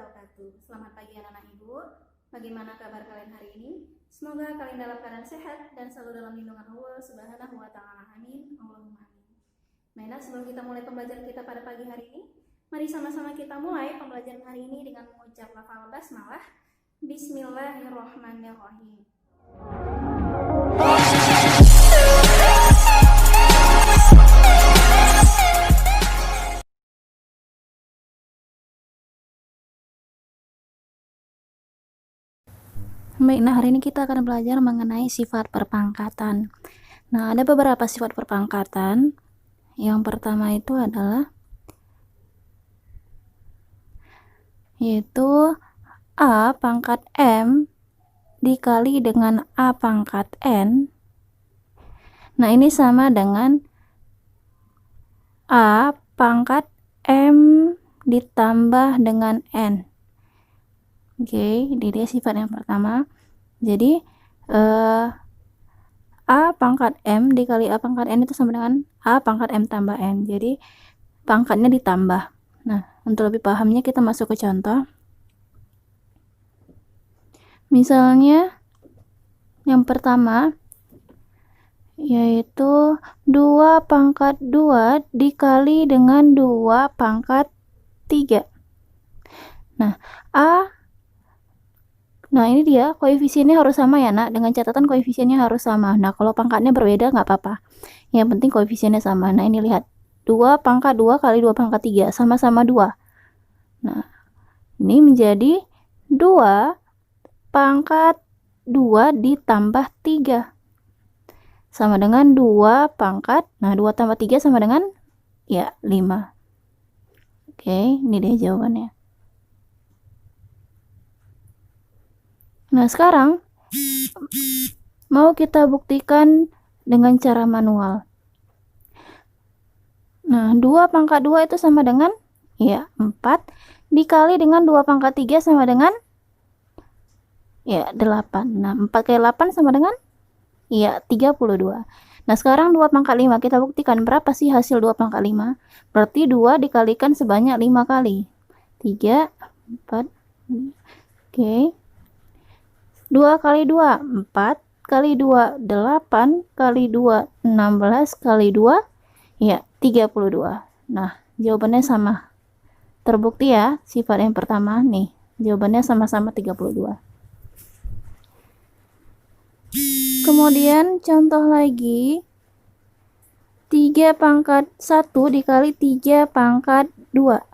wabarakatuh. Selamat pagi anak-anak ibu. Bagaimana kabar kalian hari ini? Semoga kalian dalam keadaan sehat dan selalu dalam lindungan Allah Subhanahu wa taala. Amin. Allahumma amin. Baiklah, sebelum kita mulai pembelajaran kita pada pagi hari ini, mari sama-sama kita mulai pembelajaran hari ini dengan mengucap lafal basmalah. Bismillahirrahmanirrahim. Baik, nah hari ini kita akan belajar mengenai sifat perpangkatan. Nah, ada beberapa sifat perpangkatan. Yang pertama itu adalah yaitu A pangkat M dikali dengan A pangkat N. Nah, ini sama dengan A pangkat M ditambah dengan N. Oke, ini dia sifat yang pertama. Jadi A pangkat M dikali A pangkat N itu sama dengan A pangkat M tambah N. Jadi pangkatnya ditambah. Nah, untuk lebih pahamnya kita masuk ke contoh. Misalnya yang pertama yaitu 2 pangkat 2 dikali dengan 2 pangkat 3. Nah, ini dia koefisiennya harus sama ya nak, dengan catatan koefisiennya harus sama. Nah, kalau pangkatnya berbeda nggak apa-apa, yang penting koefisiennya sama. Nah, ini lihat 2 pangkat 2 kali 2 pangkat 3 sama-sama 2. Nah, ini menjadi 2 pangkat 2 ditambah 3 sama dengan 2 pangkat, nah 2 tambah 3 sama dengan ya 5. Oke, ini dia jawabannya. Nah, sekarang mau kita buktikan dengan cara manual. Nah, 2 pangkat 2 itu sama dengan ya 4 dikali dengan 2 pangkat 3 sama dengan ya 8. Nah, 4 kali 8 sama dengan ya 32. Nah, sekarang 2 pangkat 5 kita buktikan berapa sih hasil 2 pangkat 5? Berarti 2 dikalikan sebanyak 5 kali. 3, 4. Oke. 2 kali 2, 4 kali 2, 8 kali 2, 16 kali 2, ya 32. Nah, jawabannya sama. Terbukti ya, sifat yang pertama nih. Jawabannya sama-sama 32. Kemudian contoh lagi. 3 pangkat 1 dikali 3 pangkat 2.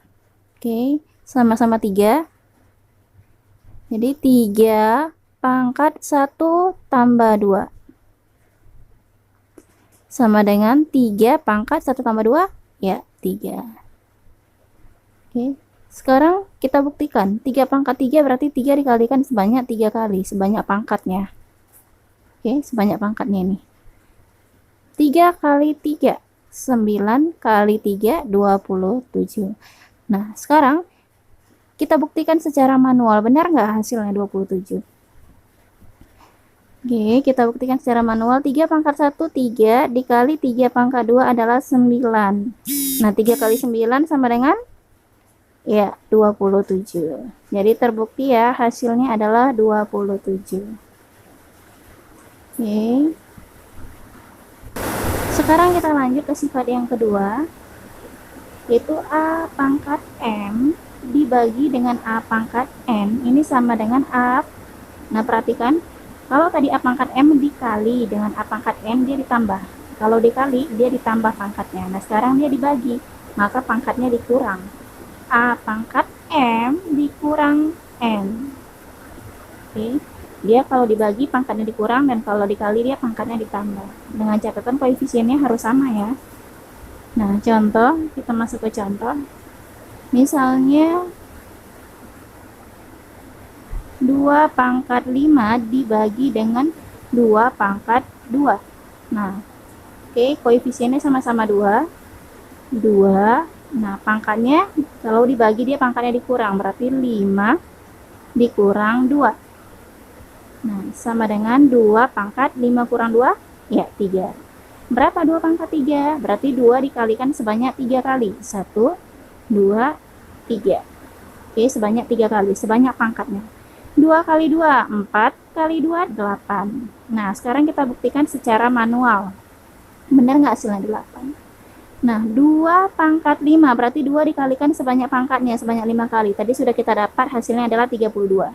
Oke, sama-sama 3. Jadi 3 pangkat 1 tambah 2 sama dengan 3 pangkat 1 tambah 2 ya 3. Oke, sekarang kita buktikan 3 pangkat 3 berarti 3 dikalikan sebanyak 3 kali, sebanyak pangkatnya. Oke, sebanyak pangkatnya ini 3 kali 3 9 kali 3 27. Nah, sekarang kita buktikan secara manual, benar nggak hasilnya 27? Oke, kita buktikan secara manual. 3 pangkat 1 3 dikali 3 pangkat 2 adalah 9. Nah, 3 kali 9 sama dengan ya 27. Jadi terbukti ya hasilnya adalah 27. Oke. Sekarang kita lanjut ke sifat yang kedua, yaitu A pangkat M dibagi dengan A pangkat N. Ini sama dengan A. Nah, perhatikan. Kalau tadi A pangkat M dikali dengan A pangkat N, dia ditambah. Kalau dikali, dia ditambah pangkatnya. Nah, sekarang dia dibagi, maka pangkatnya dikurang. A pangkat M dikurang N. Oke. Dia kalau dibagi, pangkatnya dikurang, dan kalau dikali, dia pangkatnya ditambah. Dengan catatan koefisiennya harus sama ya. Nah, contoh, kita masuk ke contoh. Misalnya 2 pangkat 5 dibagi dengan 2 pangkat 2. Nah, oke, koefisiennya sama-sama 2. 2. Nah, pangkatnya kalau dibagi dia pangkatnya dikurang, berarti 5 dikurang 2. Nah, sama dengan 2 pangkat 5 kurang 2, ya 3. Berapa 2 pangkat 3? Berarti 2 dikalikan sebanyak 3 kali. 1, 2, 3. Oke, sebanyak 3 kali, sebanyak pangkatnya. 2 kali 2, 4 kali 2, 8. Nah, sekarang kita buktikan secara manual. Benar nggak hasilnya 8? Nah, 2 pangkat 5, berarti 2 dikalikan sebanyak pangkatnya, sebanyak 5 kali. Tadi sudah kita dapat, hasilnya adalah 32.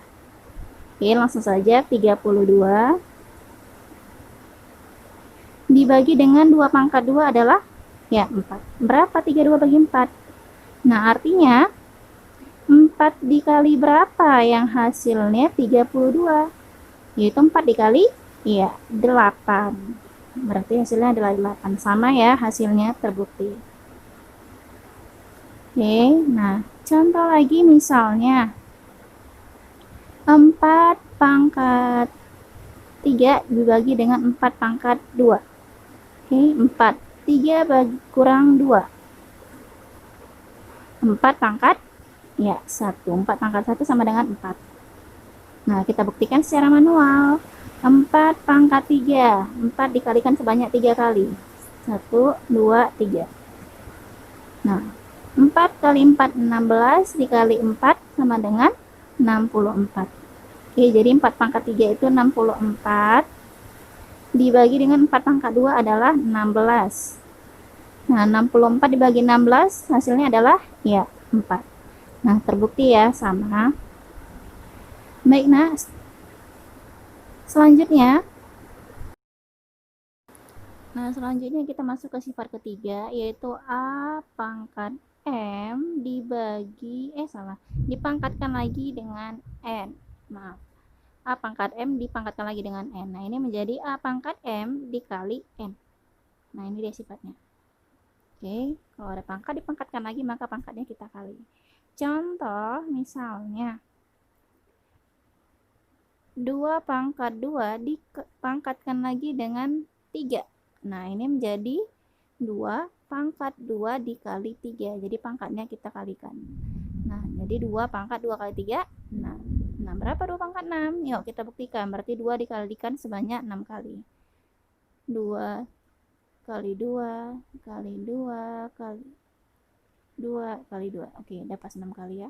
Oke, langsung saja 32 dibagi dengan 2 pangkat 2 adalah ya 4. Berapa 32 bagi 4? Nah, artinya 4 dikali berapa yang hasilnya 32? Yaitu 4 dikali ya 8. Berarti hasilnya adalah 8. Sama ya hasilnya, terbukti. Oke, nah contoh lagi misalnya 4 pangkat 3 dibagi dengan 4 pangkat 2. Oke, 4. 3 kurang 2. 4 pangkat ya 1. 4 pangkat 1 sama dengan 4. Nah, kita buktikan secara manual. 4 pangkat 3. 4 dikalikan sebanyak 3 kali. 1, 2, 3. Nah, 4 kali 4, 16. Dikali 4 sama dengan 64. Oke, jadi 4 pangkat 3 itu 64. Dibagi dengan 4 pangkat 2 adalah 16. Nah, 64 dibagi 16 hasilnya adalah ya 4. Nah, terbukti ya sama. Baik, nah selanjutnya kita masuk ke sifat ketiga, yaitu A pangkat M dipangkatkan lagi dengan N. Maaf, A pangkat M dipangkatkan lagi dengan N. Nah, ini menjadi A pangkat M dikali N. Nah, ini dia sifatnya. Oke, kalau ada pangkat dipangkatkan lagi, maka pangkatnya kita kali. Contoh misalnya 2 pangkat 2 dipangkatkan lagi dengan 3. Nah, ini menjadi 2 pangkat 2 dikali 3. Jadi pangkatnya kita kalikan. Nah, jadi 2 pangkat 2 kali 3. Nah, berapa 2 pangkat 6? Yuk kita buktikan. Berarti 2 dikalikan sebanyak 6 kali. 2 kali 2 kali 2 kali 2 kali 2. Oke, dapat 6 kali ya.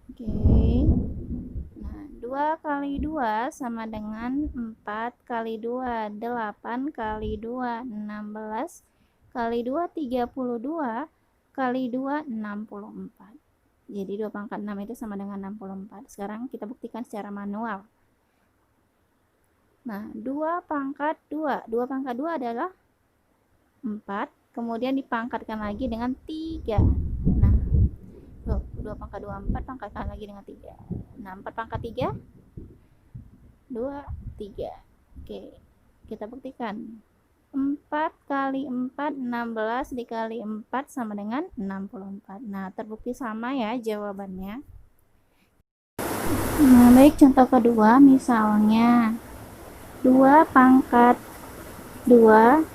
Oke. Nah, 2 kali 2 sama dengan 4 kali 2, 8 kali 2, 16 kali 2, 32 kali 2, 64. Jadi 2 pangkat 6 itu sama dengan 64. Sekarang kita buktikan secara manual. Nah, 2 pangkat 2. 2 pangkat 2 adalah 4. Kemudian dipangkatkan lagi dengan 3. Nah, 2 pangkat 2, 4. Pangkatkan lagi dengan 3. Nah, 4 pangkat 3. 2, 3. Oke, kita buktikan. 4 kali 4, 16 dikali 4 sama dengan 64. Nah, terbukti sama ya jawabannya. Nah, baik, contoh kedua misalnya 2 pangkat 2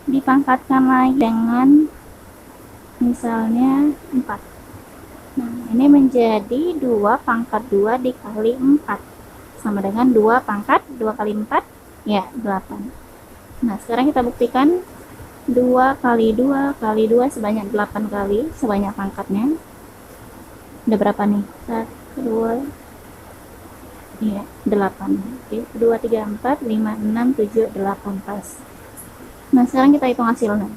dipangkatkan lagi dengan misalnya 4. Nah, ini menjadi 2 pangkat 2 dikali 4 sama dengan 2 pangkat 2 kali 4 ya 8. Nah, sekarang kita buktikan 2 kali 2 kali 2 sebanyak 8 kali, sebanyak pangkatnya. Udah berapa nih? 1, 2, iya 8. Oke, 2, 3, 4, 5, 6, 7, 8 pas. Nah, sekarang kita hitung hasilnya.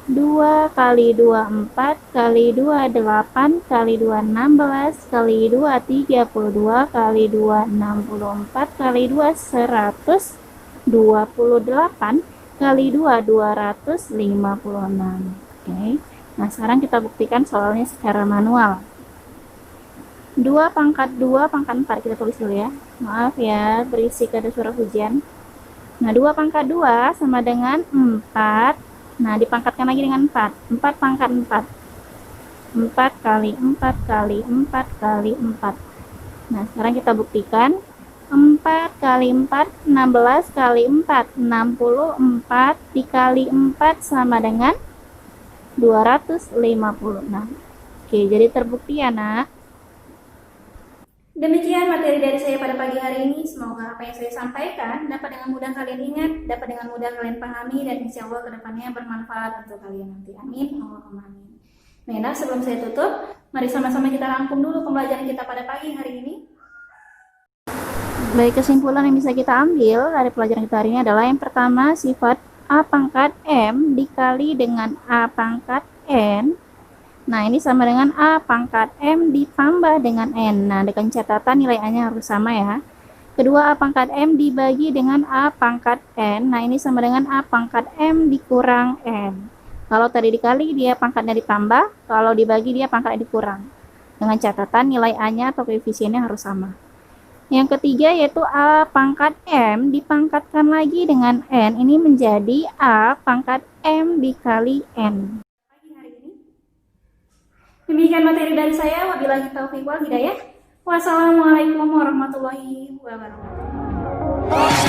2 kali 2, 4 kali 2, 8 kali 2, 16 kali 2, 32 kali 2, 64 kali 2, 128 kali 2, 256. Oke. Nah, sekarang kita buktikan soalnya secara manual. 2 pangkat 2 pangkat 4 kita tulis dulu ya. Maaf ya, berisik ada suara hujan. Nah, 2 pangkat 2 sama dengan 4. Nah, dipangkatkan lagi dengan 4. 4 pangkat 4. 4 kali 4 kali 4 kali 4. Nah, sekarang kita buktikan. 4 kali 4, 16 kali 4, 64 dikali 4 sama dengan 256. Oke, jadi terbukti ya, Nak. Demikian materi dari saya pada pagi hari ini. Semoga apa yang saya sampaikan dapat dengan mudah kalian ingat, dapat dengan mudah kalian pahami, dan insya Allah kedepannya bermanfaat untuk kalian nanti. Amin. Allahumma amin. Nah, sebelum saya tutup, mari sama-sama kita rangkum dulu pembelajaran kita pada pagi hari ini. Baik, kesimpulan yang bisa kita ambil dari pelajaran kita hari ini adalah yang pertama, sifat A pangkat M dikali dengan A pangkat N. Nah, ini sama dengan A pangkat M ditambah dengan N. Nah, dengan catatan nilai A-nya harus sama ya. Kedua, A pangkat M dibagi dengan A pangkat N. Nah, ini sama dengan A pangkat M dikurang N. Kalau tadi dikali, dia pangkatnya ditambah. Kalau dibagi, dia pangkatnya dikurang. Dengan catatan nilai A-nya atau koefisiennya harus sama. Yang ketiga yaitu A pangkat M dipangkatkan lagi dengan N. Ini menjadi A pangkat M dikali N. Demikian materi dari saya. Wabillahi taufiq wal hidayah. Wassalamualaikum warahmatullahi wabarakatuh.